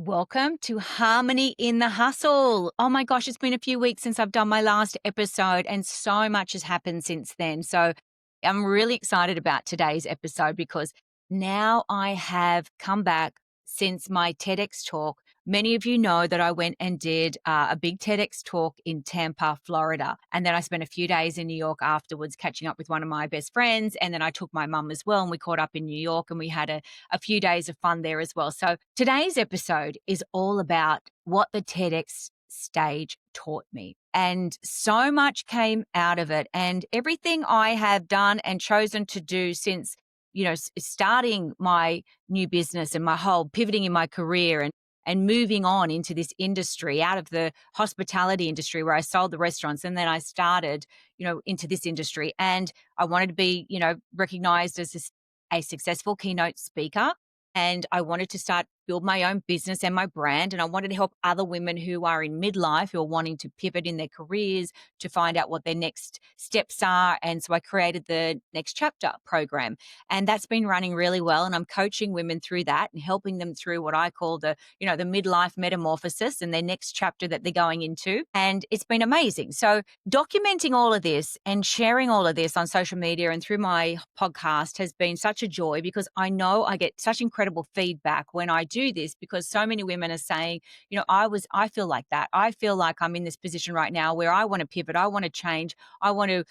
Welcome to Harmony in the Hustle. Oh my gosh, it's been a few weeks since I've done my last episode, and so much has happened since then. So I'm really excited about today's episode because now I have come back since my TEDx talk. Many of you know that I went and did a big TEDx talk in Tampa, Florida. And then I spent a few days in New York afterwards catching up with one of my best friends. And then I took my mum as well, and we caught up in New York, and we had a few days of fun there as well. So today's episode is all about what the TEDx stage taught me. And so much came out of it. And everything I have done and chosen to do since, starting my new business and my whole pivoting in my career and moving on into this industry out of the hospitality industry where I sold the restaurants. And then I started, into this industry, and I wanted to be, recognized as a successful keynote speaker. And I wanted to build my own business and my brand. And I wanted to help other women who are in midlife, who are wanting to pivot in their careers, to find out what their next steps are. And so I created the Next Chapter program. And that's been running really well. And I'm coaching women through that and helping them through what I call the midlife metamorphosis and their next chapter that they're going into. And it's been amazing. So documenting all of this and sharing all of this on social media and through my podcast has been such a joy, because I know I get such incredible feedback when I do this, because so many women are saying, I feel like that. I feel like I'm in this position right now where I want to pivot. I want to change. I want to,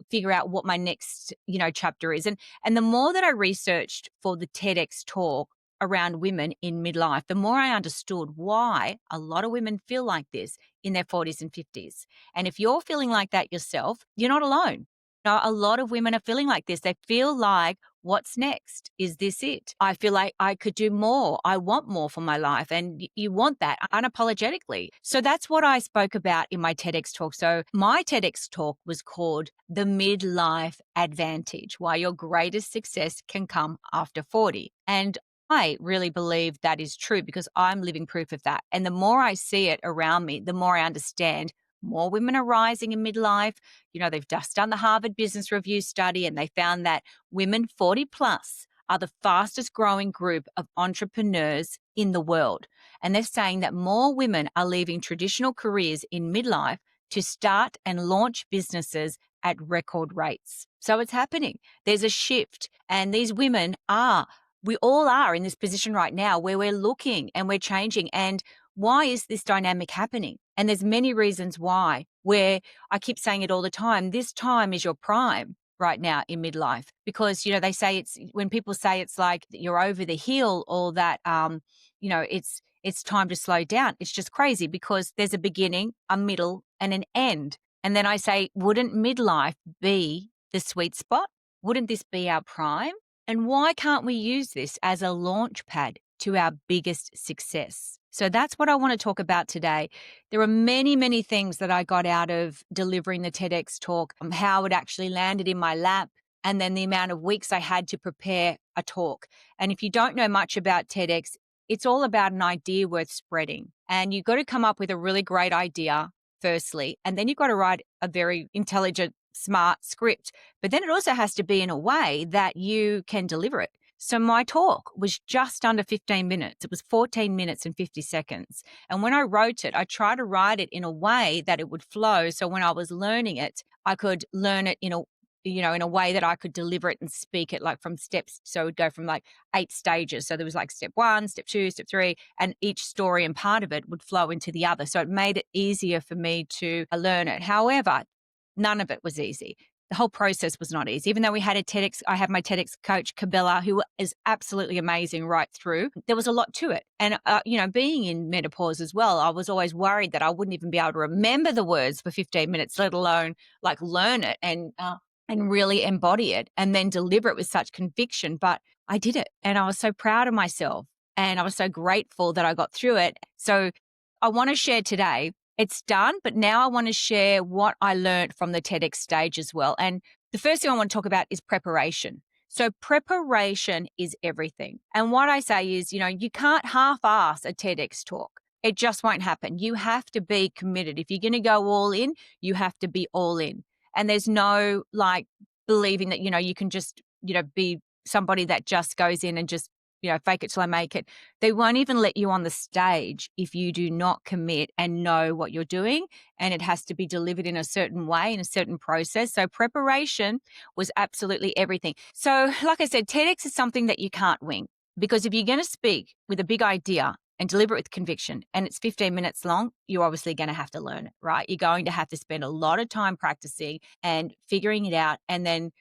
figure out what my next, chapter is. And the more that I researched for the TEDx talk around women in midlife, the more I understood why a lot of women feel like this in their 40s and 50s. And if you're feeling like that yourself, you're not alone. A lot of women are feeling like this. They feel like, what's next? Is this it? I feel like I could do more. I want more for my life. And you want that unapologetically. So that's what I spoke about in my TEDx talk. So my TEDx talk was called The Midlife Advantage: Why Your Greatest Success Can Come After 40. And I really believe that is true, because I'm living proof of that. And the more I see it around me, the more I understand more women are rising in midlife. They've just done the Harvard Business Review study, and they found that women 40 plus are the fastest growing group of entrepreneurs in the world. And they're saying that more women are leaving traditional careers in midlife to start and launch businesses at record rates. So it's happening. There's a shift, and these women we all are in this position right now where we're looking and we're changing. And why is this dynamic happening? And there's many reasons why, where I keep saying it all the time, this time is your prime right now in midlife, because, they say when people say it's like you're over the hill, or that, it's time to slow down. It's just crazy, because there's a beginning, a middle, and an end. And then I say, wouldn't midlife be the sweet spot? Wouldn't this be our prime? And why can't we use this as a launch pad to our biggest success? So that's what I want to talk about today. There are many, many things that I got out of delivering the TEDx talk, how it actually landed in my lap, and then the amount of weeks I had to prepare a talk. And if you don't know much about TEDx, it's all about an idea worth spreading. And you've got to come up with a really great idea, firstly, and then you've got to write a very intelligent, smart script. But then it also has to be in a way that you can deliver it. So my talk was just under 15 minutes. It was 14 minutes and 50 seconds. And when I wrote it, I tried to write it in a way that it would flow. So when I was learning it, I could learn it in a way that I could deliver it and speak it like from steps. So it would go from like 8 stages. So there was like step 1, step 2, step 3, and each story and part of it would flow into the other. So it made it easier for me to learn it. However, none of it was easy. The whole process was not easy. Even though I had my TEDx coach, Cabela, who is absolutely amazing right through, there was a lot to it. And, being in menopause as well, I was always worried that I wouldn't even be able to remember the words for 15 minutes, let alone like learn it and really embody it and then deliver it with such conviction. But I did it, and I was so proud of myself, and I was so grateful that I got through it. So I want to share today. It's done, but now I want to share what I learned from the TEDx stage as well. And the first thing I want to talk about is preparation. So preparation is everything. And what I say is, you can't half-ass a TEDx talk. It just won't happen. You have to be committed. If you're going to go all in, you have to be all in. And there's no believing that, you can just, be somebody that just goes in and just fake it till I make it. They won't even let you on the stage if you do not commit and know what you're doing. And it has to be delivered in a certain way, in a certain process. So preparation was absolutely everything. So like I said, TEDx is something that you can't wing, because if you're going to speak with a big idea and deliver it with conviction and it's 15 minutes long, you're obviously going to have to learn it, right? You're going to have to spend a lot of time practicing and figuring it out. And then,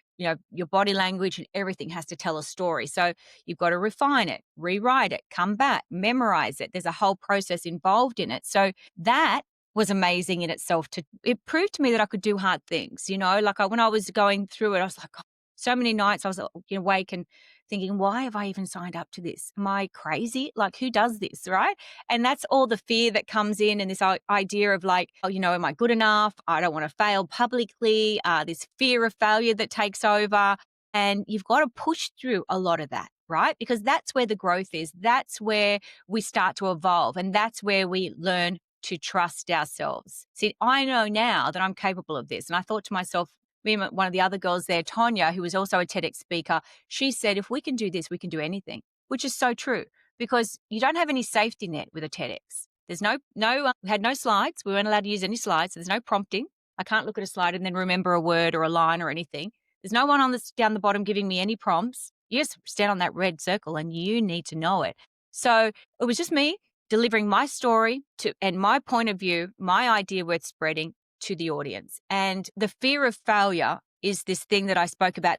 your body language and everything has to tell a story. So you've got to refine it, rewrite it, come back, memorize it. There's a whole process involved in it. So that was amazing in itself. It proved to me that I could do hard things, like when I was going through it, I was like, oh, so many nights I was awake and thinking, why have I even signed up to this? Am I crazy? Like, who does this, right? And that's all the fear that comes in, and this idea of like, oh, am I good enough? I don't want to fail publicly. This fear of failure that takes over. And you've got to push through a lot of that, right? Because that's where the growth is. That's where we start to evolve. And that's where we learn to trust ourselves. See, I know now that I'm capable of this. And I thought to myself, me and one of the other girls there, Tonya, who was also a TEDx speaker, she said, if we can do this, we can do anything, which is so true, because you don't have any safety net with a TEDx. There's we had no slides. We weren't allowed to use any slides. So there's no prompting. I can't look at a slide and then remember a word or a line or anything. There's no one down the bottom giving me any prompts. You just stand on that red circle and you need to know it. So it was just me delivering my story and my point of view, my idea worth spreading to the audience. And the fear of failure is this thing that I spoke about,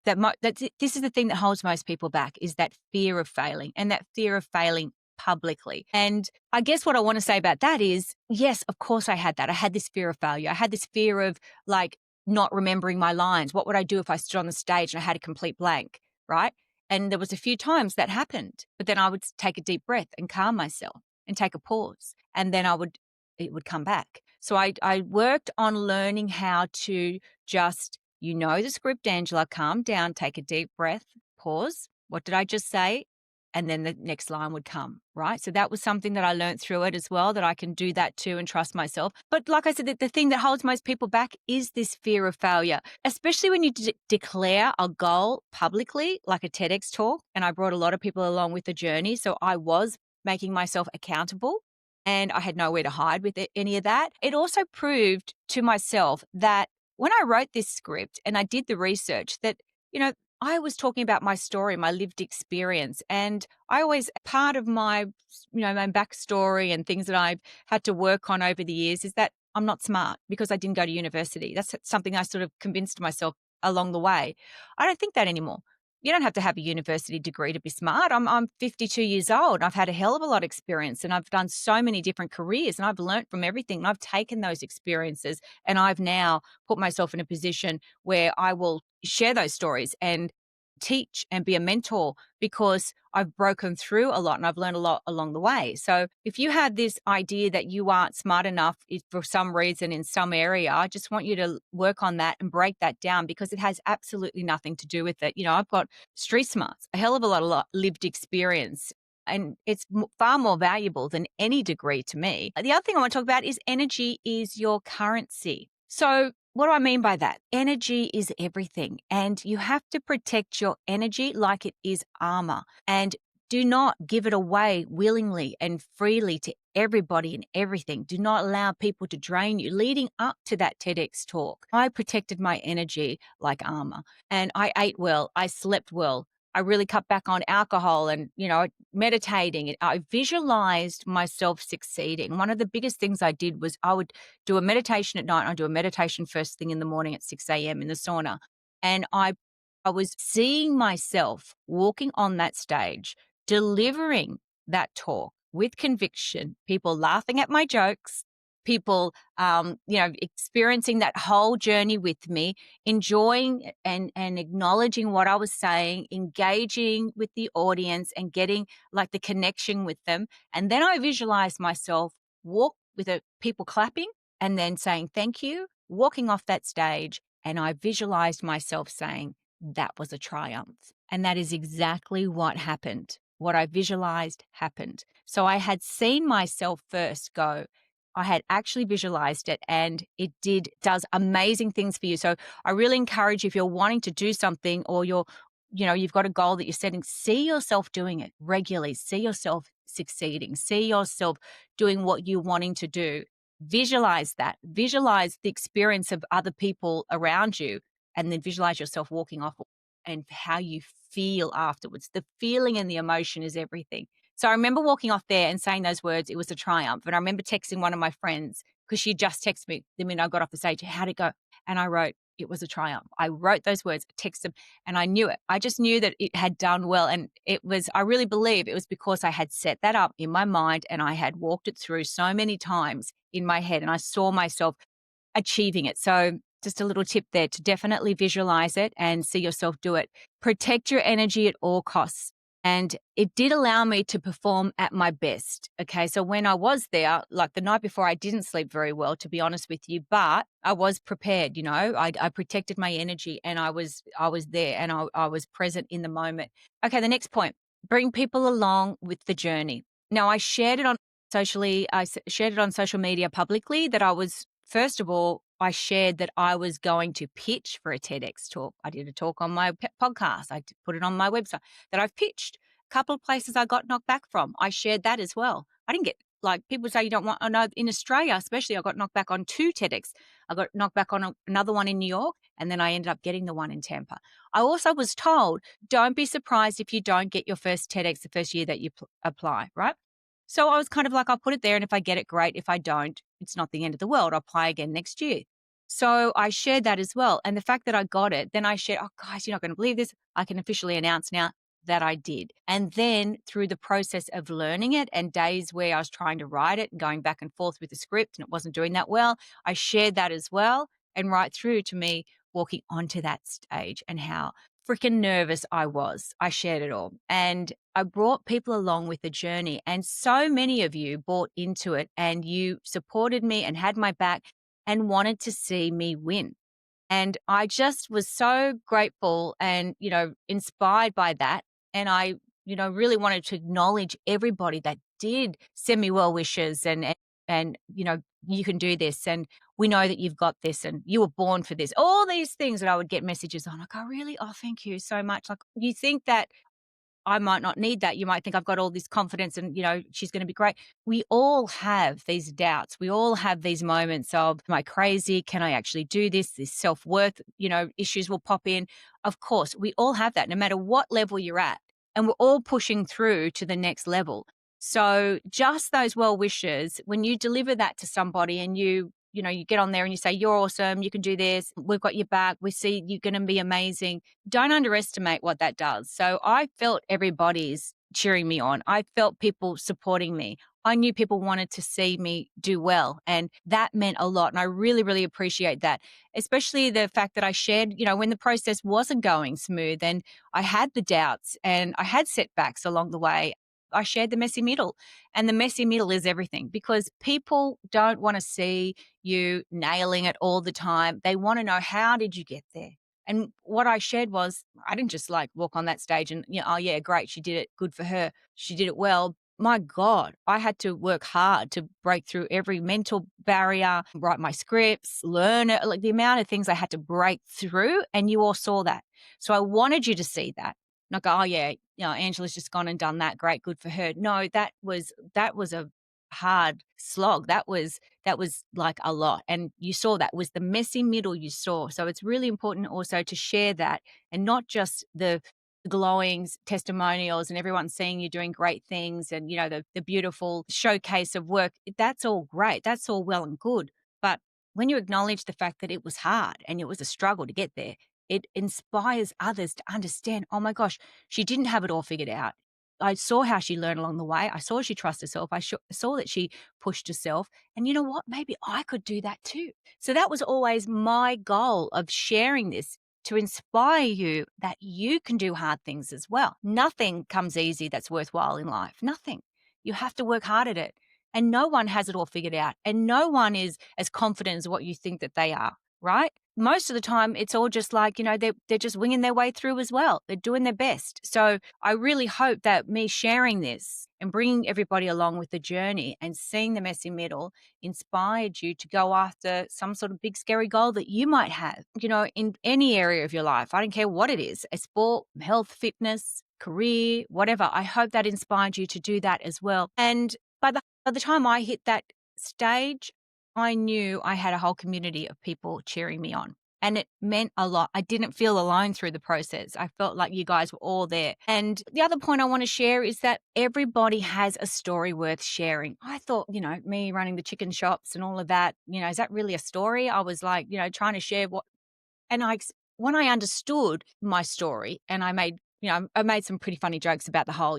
this is the thing that holds most people back, is that fear of failing, and that fear of failing publicly. And I guess what I want to say about that is, yes, of course I had that. I had this fear of failure. I had this fear of like not remembering my lines. What would I do if I stood on the stage and I had a complete blank, right? And there was a few times that happened, but then I would take a deep breath and calm myself and take a pause, and then it would come back. So I worked on learning how to just, the script, Angela, calm down, take a deep breath, pause. What did I just say? And then the next line would come, right? So that was something that I learned through it as well, that I can do that too and trust myself. But like I said, the thing that holds most people back is this fear of failure, especially when you declare a goal publicly, like a TEDx talk. And I brought a lot of people along with the journey. So I was making myself accountable, and I had nowhere to hide with any of that. It also proved to myself that when I wrote this script and I did the research, that, I was talking about my story, my lived experience. And I always, part of my, my backstory and things that I've had to work on over the years is that I'm not smart because I didn't go to university. That's something I sort of convinced myself along the way. I don't think that anymore. You don't have to have a university degree to be smart. I'm 52 years old. I've had a hell of a lot of experience, and I've done so many different careers, and I've learned from everything. And I've taken those experiences, and I've now put myself in a position where I will share those stories and teach and be a mentor, because I've broken through a lot and I've learned a lot along the way. So if you have this idea that you aren't smart enough for some reason in some area, I just want you to work on that and break that down, because it has absolutely nothing to do with it. I've got street smarts, a hell of a lot of lived experience, and it's far more valuable than any degree to me. The other thing I want to talk about is energy is your currency. So what do I mean by that? Energy is everything, and you have to protect your energy like it is armor, and do not give it away willingly and freely to everybody and everything. Do not allow people to drain you. Leading up to that TEDx talk, I protected my energy like armor, and I ate well, I slept well. I really cut back on alcohol and, meditating. I visualized myself succeeding. One of the biggest things I did was I would do a meditation at night. I'd do a meditation first thing in the morning at 6 a.m. in the sauna. And I was seeing myself walking on that stage, delivering that talk with conviction, people laughing at my jokes, people, experiencing that whole journey with me, enjoying and acknowledging what I was saying, engaging with the audience and getting like the connection with them. And then I visualized myself walk with people clapping and then saying, thank you, walking off that stage. And I visualized myself saying, that was a triumph. And that is exactly what happened. What I visualized happened. So I had seen myself first go, I had actually visualized it, and it does amazing things for you. So I really encourage you, if you're wanting to do something or you're you've got a goal that you're setting, see yourself doing it regularly, see yourself succeeding, see yourself doing what you're wanting to do. Visualize that, visualize the experience of other people around you, and then visualize yourself walking off and how you feel afterwards. The feeling and the emotion is everything. So I remember walking off there and saying those words, it was a triumph. And I remember texting one of my friends because she just texted me the minute I got off the stage, how'd it go? And I wrote, it was a triumph. I wrote those words, texted them, and I knew it. I just knew that it had done well. And I really believe it was because I had set that up in my mind and I had walked it through so many times in my head and I saw myself achieving it. So just a little tip there to definitely visualize it and see yourself do it. Protect your energy at all costs. And it did allow me to perform at my best. Okay. So when I was there, like the night before, I didn't sleep very well, to be honest with you, but I was prepared, I protected my energy and I was there and I was present in the moment. Okay. The next point, bring people along with the journey. Now I shared it on shared it on social media publicly that I was, first of all, I shared that I was going to pitch for a TEDx talk. I did a talk on my podcast. I put it on my website that I've pitched. A couple of places I got knocked back from. I shared that as well. I didn't get, like, people say you don't want, oh no, in Australia especially, I got knocked back on 2 TEDx. I got knocked back on another one in New York, and then I ended up getting the one in Tampa. I also was told, don't be surprised if you don't get your first TEDx the first year that you apply, right? So I was kind of like, I'll put it there, and if I get it, great. If I don't, it's not the end of the world. I'll apply again next year. So I shared that as well. And the fact that I got it, then I shared, oh, guys, you're not going to believe this. I can officially announce now that I did. And then through the process of learning it and days where I was trying to write it and going back and forth with the script and it wasn't doing that well, I shared that as well. And right through to me walking onto that stage and how freaking nervous I was. I shared it all. And I brought people along with the journey. And so many of you bought into it and you supported me and had my back and wanted to see me win. And I just was so grateful and, inspired by that. And I, really wanted to acknowledge everybody that did send me well wishes and, you can do this. And we know that you've got this and you were born for this. All these things that I would get messages on, like, oh, really? Oh, thank you so much. Like, you think that I might not need that. You might think I've got all this confidence and, she's going to be great. We all have these doubts. We all have these moments of, am I crazy? Can I actually do this? This self-worth, issues will pop in. Of course, we all have that no matter what level you're at. And we're all pushing through to the next level. So just those well wishes, when you deliver that to somebody and you get on there and you say, you're awesome, you can do this, we've got your back, we see you're going to be amazing. Don't underestimate what that does. So I felt everybody's cheering me on. I felt people supporting me. I knew people wanted to see me do well. And that meant a lot. And I really, really appreciate that, especially the fact that I shared, when the process wasn't going smooth and I had the doubts and I had setbacks along the way. I shared the messy middle, and the messy middle is everything because people don't want to see you nailing it all the time. They want to know, how did you get there? And what I shared was, I didn't just like walk on that stage and, oh yeah, great, she did it. Good for her. She did it well. My God, I had to work hard to break through every mental barrier, write my scripts, learn it, like the amount of things I had to break through. And you all saw that. So I wanted you to see that. Not go, oh yeah, Angela's just gone and done that. Great, good for her. No, that was a hard slog. That was like a lot. And you saw that was the messy middle you saw. So it's really important also to share that and not just the glowing testimonials and everyone seeing you doing great things and, the beautiful showcase of work. That's all great. That's all well and good. But when you acknowledge the fact that it was hard and it was a struggle to get there, it inspires others to understand, oh my gosh, she didn't have it all figured out. I saw how she learned along the way. I saw she trusted herself. I saw that she pushed herself. And you know what? Maybe I could do that too. So that was always my goal of sharing this, to inspire you that you can do hard things as well. Nothing comes easy that's worthwhile in life. Nothing. You have to work hard at it. And no one has it all figured out. And no one is as confident as what you think that they are, right? most of the time it's all just like, they're just winging their way through as well. They're doing their best. So I really hope that me sharing this and bringing everybody along with the journey and seeing the messy middle inspired you to go after some sort of big scary goal that you might have, in any area of your life. I don't care what it is, a sport, health, fitness, career, whatever. I hope that inspired you to do that as well. And by the time I hit that stage, I knew I had a whole community of people cheering me on. And it meant a lot. I didn't feel alone through the process. I felt like you guys were all there. And the other point I want to share is that everybody has a story worth sharing. I thought, me running the chicken shops and all of that, is that really a story? I was like, trying to share and when I understood my story and I made some pretty funny jokes about the whole,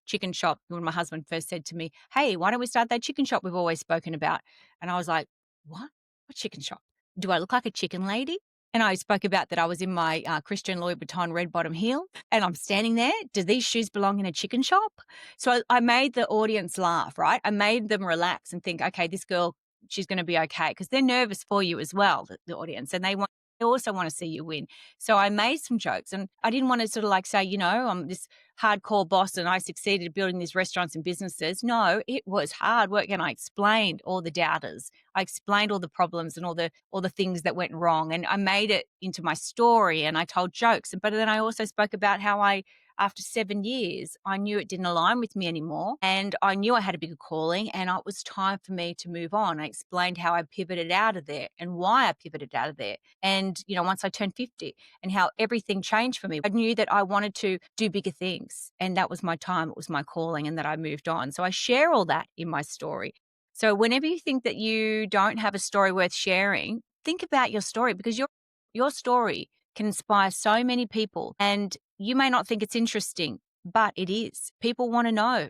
chicken shop when my husband first said to me, "Hey, why don't we start that chicken shop we've always spoken about?" And I was like, "What? What chicken shop? Do I look like a chicken lady?" And I spoke about that I was in my Christian Louboutin red bottom heel and I'm standing there. Do these shoes belong in a chicken shop? So I made the audience laugh, right? I made them relax and think, okay, this girl, she's going to be okay, because they're nervous for you as well, the audience, and they also want to see you win. So I made some jokes and I didn't want to sort of like say, I'm this hardcore boss and I succeeded building these restaurants and businesses. No, it was hard work. And I explained all the doubters. I explained all the problems and all the things that went wrong. And I made it into my story and I told jokes. But then I also spoke about how after 7 years, I knew it didn't align with me anymore. And I knew I had a bigger calling and it was time for me to move on. I explained how I pivoted out of there and why I pivoted out of there. And, once I turned 50 and how everything changed for me, I knew that I wanted to do bigger things. And that was my time. It was my calling, and that I moved on. So I share all that in my story. So whenever you think that you don't have a story worth sharing, think about your story, because your story can inspire so many people. And you may not think it's interesting, but it is. People want to know,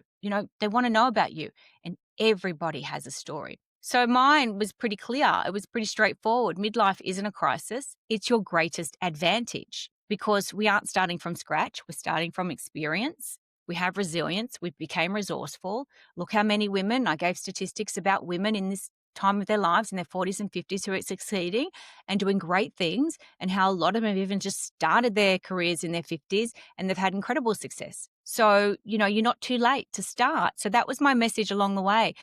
they want to know about you, and everybody has a story. So mine was pretty clear. It was pretty straightforward. Midlife isn't a crisis. It's your greatest advantage, because we aren't starting from scratch. We're starting from experience. We have resilience. We became resourceful. Look how many women, I gave statistics about women in this time of their lives in their 40s and 50s who are succeeding and doing great things, and how a lot of them have even just started their careers in their 50s and they've had incredible success. So, you're not too late to start. So that was my message along the way.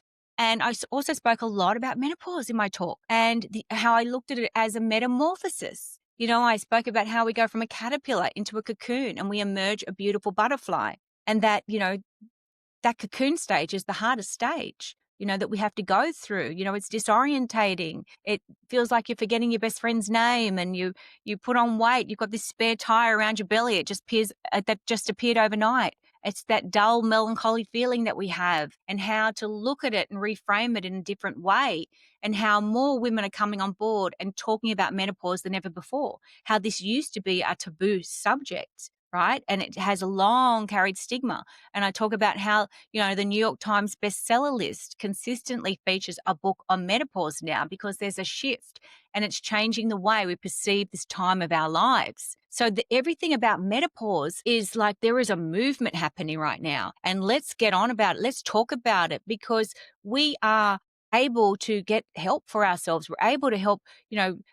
And I also spoke a lot about menopause in my talk and how I looked at it as a metamorphosis. I spoke about how we go from a caterpillar into a cocoon and we emerge a beautiful butterfly, and that, that cocoon stage is the hardest stage, that we have to go through. It's disorientating. It feels like you're forgetting your best friend's name, and you put on weight. You've got this spare tire around your belly. That just appeared overnight. It's that dull, melancholy feeling that we have, and how to look at it and reframe it in a different way, and how more women are coming on board and talking about menopause than ever before. How this used to be a taboo subject, right? And it has a long carried stigma. And I talk about how, the New York Times bestseller list consistently features a book on menopause now, because there's a shift and it's changing the way we perceive this time of our lives. So everything about menopause is like there is a movement happening right now. And let's get on about it. Let's talk about it, because we are able to get help for ourselves. We're able to help,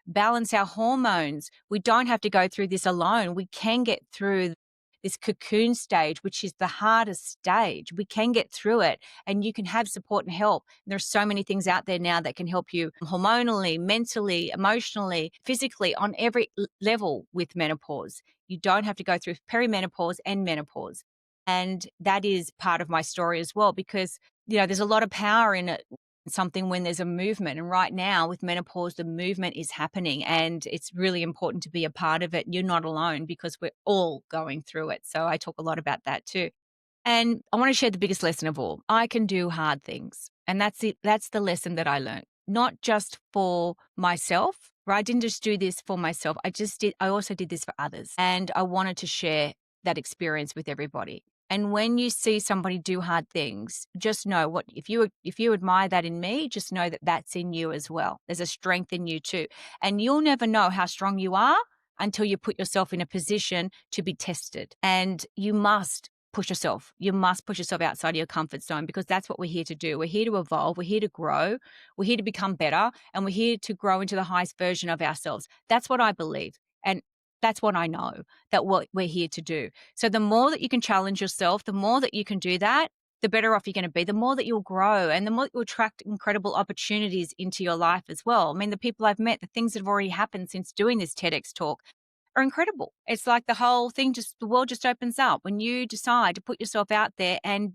balance our hormones. We don't have to go through this alone. We can get through this cocoon stage, which is the hardest stage. We can get through it, and you can have support and help. There's so many things out there now that can help you hormonally, mentally, emotionally, physically, on every level with menopause. You don't have to go through perimenopause and menopause. And that is part of my story as well, because, there's a lot of power in it. Something when there's a movement. And right now with menopause, the movement is happening, and it's really important to be a part of it. You're not alone, because we're all going through it. So I talk a lot about that too. And I want to share the biggest lesson of all. I can do hard things. And that's it. That's the lesson that I learned, not just for myself, right? I didn't just do this for myself. I also did this for others. And I wanted to share that experience with everybody. And when you see somebody do hard things, just know if you admire that in me, just know that that's in you as well. There's a strength in you too. And you'll never know how strong you are until you put yourself in a position to be tested. And you must push yourself. You must push yourself outside of your comfort zone, because that's what we're here to do. We're here to evolve. We're here to grow. We're here to become better, and we're here to grow into the highest version of ourselves. That's what I believe. And that's what I know, that what we're here to do. So the more that you can challenge yourself, the more that you can do that, the better off you're going to be, the more that you'll grow, and the more you'll attract incredible opportunities into your life as well. I mean, the people I've met, the things that have already happened since doing this TEDx talk are incredible. It's like the whole thing, the world just opens up when you decide to put yourself out there and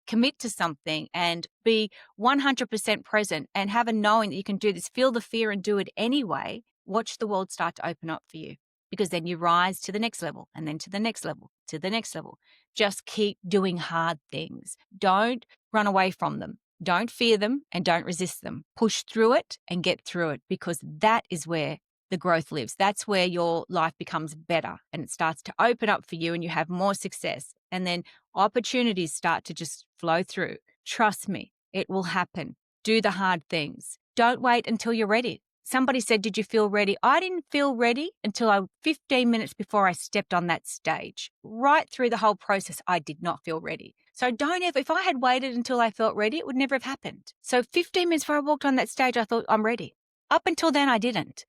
commit to something and be 100% present and have a knowing that you can do this, feel the fear and do it anyway. Watch the world start to open up for you, because then you rise to the next level, and then to the next level, to the next level. Just keep doing hard things. Don't run away from them. Don't fear them and don't resist them. Push through it and get through it, because that is where the growth lives. That's where your life becomes better and it starts to open up for you and you have more success. And then opportunities start to just flow through. Trust me, it will happen. Do the hard things. Don't wait until you're ready. Somebody said, did you feel ready? I didn't feel ready until 15 minutes before I stepped on that stage. Right through the whole process, I did not feel ready. So don't ever, if I had waited until I felt ready, it would never have happened. So 15 minutes before I walked on that stage, I thought, I'm ready. Up until then, I didn't.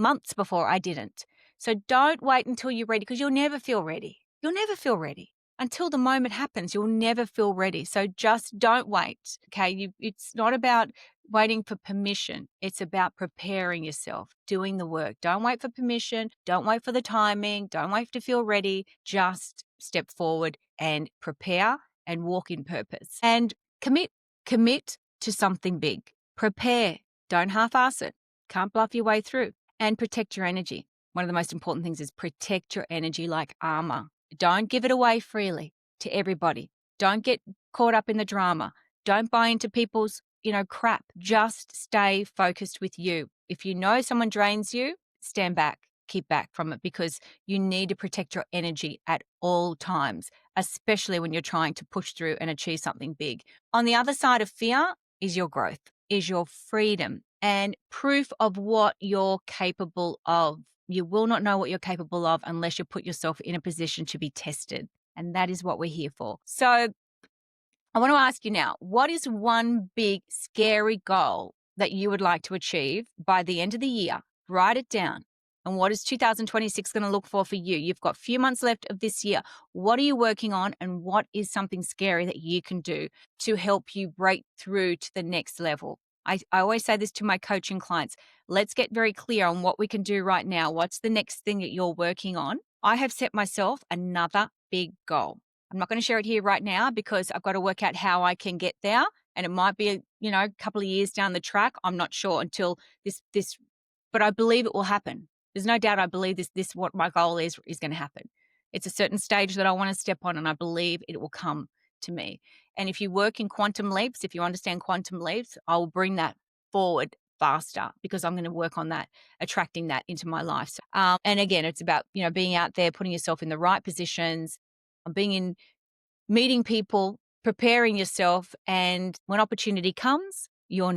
Months before, I didn't. So don't wait until you're ready, because you'll never feel ready. You'll never feel ready. Until the moment happens, you'll never feel ready. So just don't wait, okay? It's not about waiting for permission. It's about preparing yourself, doing the work. Don't wait for permission. Don't wait for the timing. Don't wait to feel ready. Just step forward and prepare and walk in purpose. And commit to something big. Prepare. Don't half-ass it. Can't bluff your way through. And protect your energy. One of the most important things is protect your energy like armor. Don't give it away freely to everybody. Don't get caught up in the drama. Don't buy into people's, crap. Just stay focused with you. If you know someone drains you, stand back, keep back from it, because you need to protect your energy at all times, especially when you're trying to push through and achieve something big. On the other side of fear is your growth, is your freedom and proof of what you're capable of. You will not know what you're capable of unless you put yourself in a position to be tested. And that is what we're here for. So I want to ask you now, what is one big scary goal that you would like to achieve by the end of the year? Write it down. And what is 2026 going to look for you? You've got a few months left of this year. What are you working on, and what is something scary that you can do to help you break through to the next level? I always say this to my coaching clients. Let's get very clear on what we can do right now. What's the next thing that you're working on? I have set myself another big goal. I'm not going to share it here right now because I've got to work out how I can get there. And it might be, a couple of years down the track. I'm not sure until this, but I believe it will happen. There's no doubt I believe this what my goal is going to happen. It's a certain stage that I want to step on, and I believe it will come to me. And if you work in quantum leaps, if you understand quantum leaps, I will bring that forward faster because I'm going to work on that, attracting that into my life. So, and again, it's about, being out there, putting yourself in the right positions, meeting people, preparing yourself. And when opportunity comes, your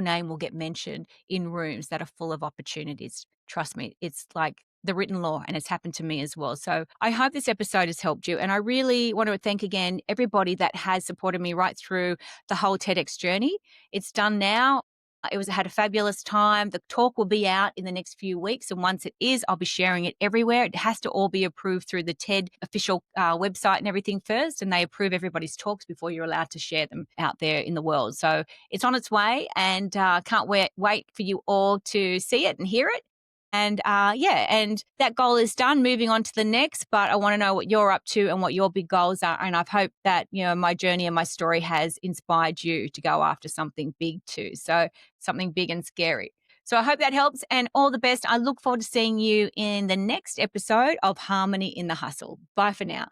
name will get mentioned in rooms that are full of opportunities. Trust me, it's like the written law, and it's happened to me as well. So I hope this episode has helped you. And I really want to thank again everybody that has supported me right through the whole TEDx journey. It's done now. I had a fabulous time. The talk will be out in the next few weeks. And once it is, I'll be sharing it everywhere. It has to all be approved through the TED official website and everything first. And they approve everybody's talks before you're allowed to share them out there in the world. So it's on its way, and can't wait for you all to see it and hear it. And and that goal is done. Moving on to the next, but I want to know what you're up to and what your big goals are. And I've hoped that, my journey and my story has inspired you to go after something big too. So something big and scary. So I hope that helps, and all the best. I look forward to seeing you in the next episode of Harmony in the Hustle. Bye for now.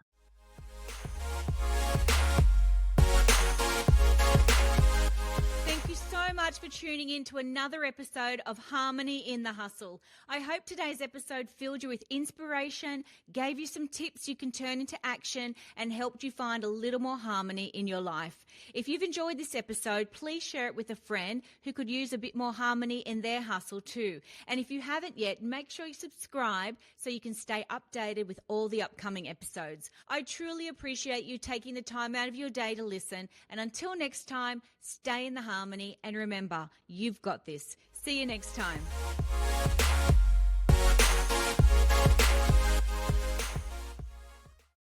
Thank you so much for tuning in to another episode of Harmony in the Hustle. I hope today's episode filled you with inspiration, gave you some tips you can turn into action, and helped you find a little more harmony in your life. If you've enjoyed this episode, please share it with a friend who could use a bit more harmony in their hustle too. And if you haven't yet, make sure you subscribe so you can stay updated with all the upcoming episodes. I truly appreciate you taking the time out of your day to listen. And until next time, stay in the harmony and remember, you've got this. See you next time.